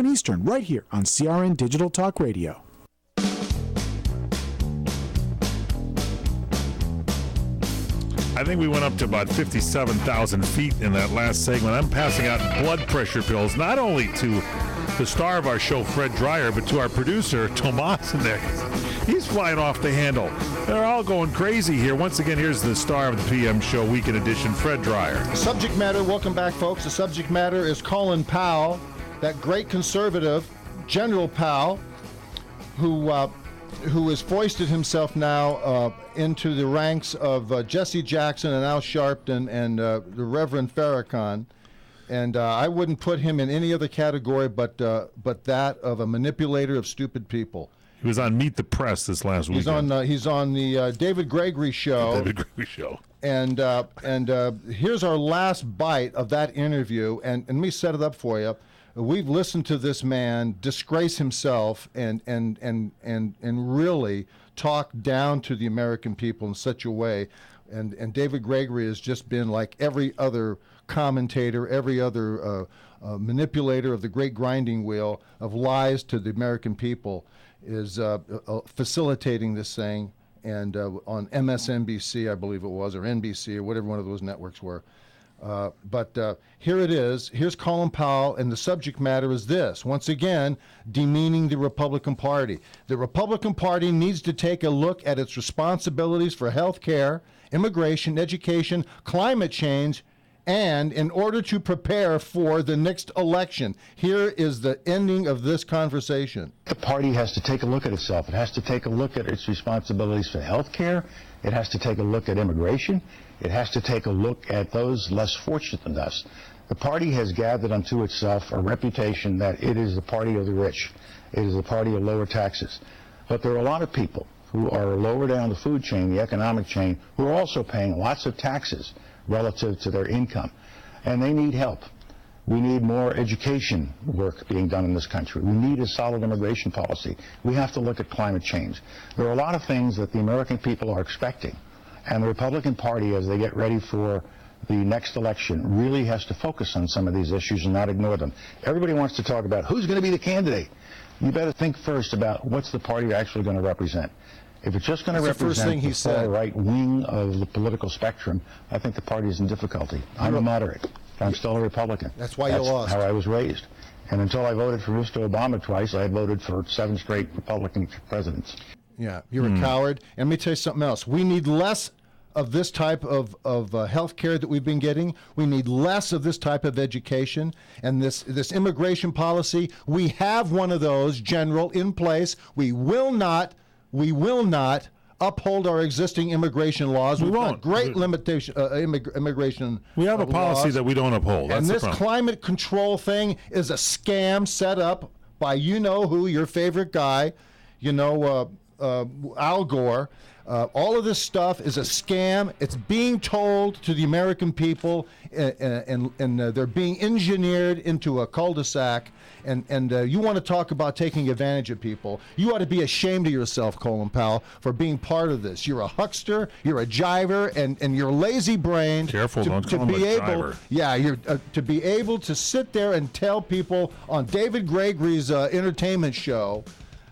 Eastern, right here on CRN Digital Talk Radio. I think we went up to about 57,000 feet in that last segment. I'm passing out blood pressure pills, not only to the star of our show, Fred Dreyer, but to our producer, Tomas, in there. He's flying off the handle. They're all going crazy here. Once again, here's the star of the PM show, Weekend Edition, Fred Dreyer. Subject matter, welcome back, folks. The subject matter is Colin Powell, that great conservative, General Powell, who has foisted himself now into the ranks of Jesse Jackson and Al Sharpton and the Reverend Farrakhan. And I wouldn't put him in any other category but that of a manipulator of stupid people. He was on Meet the Press this last weekend. He's on the David Gregory show. David Gregory show. And here's our last bite of that interview. And let me set it up for you. We've listened to this man disgrace himself and really talk down to the American people in such a way. And David Gregory has just been like every other commentator, every other manipulator of the great grinding wheel of lies to the American people, is facilitating this thing. And on MSNBC, I believe it was, or NBC, or whatever one of those networks were. But here it is. Here's Colin Powell, and the subject matter is this. Once again, demeaning the Republican Party. The Republican Party needs to take a look at its responsibilities for health care, immigration, education, climate change, and in order to prepare for the next election. Here is the ending of this conversation. The party has to take a look at itself. It has to take a look at its responsibilities for health care. It has to take a look at immigration. It has to take a look at those less fortunate than us. The party has gathered unto itself a reputation that it is the party of the rich. It is the party of lower taxes. But there are a lot of people who are lower down the food chain, the economic chain, who are also paying lots of taxes relative to their income. And they need help. We need more education work being done in this country. We need a solid immigration policy. We have to look at climate change. There are a lot of things that the American people are expecting. And the Republican Party, as they get ready for the next election, really has to focus on some of these issues and not ignore them. Everybody wants to talk about who's going to be the candidate. You better think first about what's the party actually going to represent. If it's just going to represent the far right wing of the political spectrum, I think the party is in difficulty. I'm a moderate. I'm still a Republican. That's why you lost. That's how I was raised. And until I voted for Mr. Obama twice, I had voted for 7 straight Republican presidents. Yeah, you're a coward. And let me tell you something else. We need less of this type of health care that we've been getting. We need less of this type of education and this immigration policy. We have one of those, General, in place. We will not uphold our existing immigration laws. We've got great limitation immigration. We have a policy laws. That we don't uphold. That's and this the problem. climate control thing is a scam set up by you-know-who, your favorite guy, Al Gore. All of this stuff is a scam. It's being told to the American people, and they're being engineered into a cul-de-sac. And you want to talk about taking advantage of people. You ought to be ashamed of yourself, Colin Powell, for being part of this. You're a huckster, you're a jiver, and your lazy brain. Careful, don't call him a jiver. Yeah, you're to be able to sit there and tell people on David Gregory's entertainment show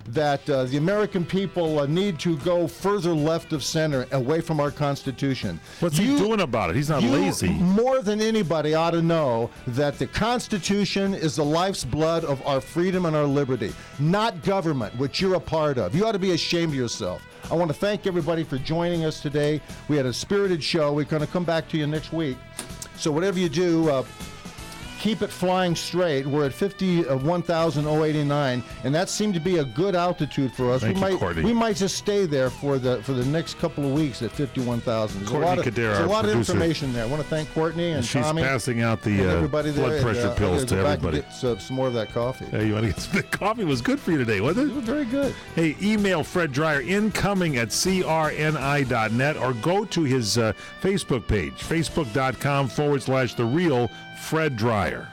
that the American people need to go further left of center, away from our Constitution. What's he doing about it? He's not lazy. More than anybody ought to know that the Constitution is the life's blood of our freedom and our liberty, not government, which you're a part of. You ought to be ashamed of yourself. I want to thank everybody for joining us today. We had a spirited show. We're going to come back to you next week. So whatever you do, keep it flying straight. We're at 51,089, and that seemed to be a good altitude for us. We might just stay there for the next couple of weeks at 51,000. There's a lot of information there. I want to thank Courtney and Tommy. She's passing out the blood pressure pills to everybody. Get some more of that coffee. Hey, you want to get some? The coffee was good for you today, wasn't it? It was very good. Hey, email Fred Dreyer incoming at crni.net or go to his Facebook page, facebook.com/The Real Fred Dreyer.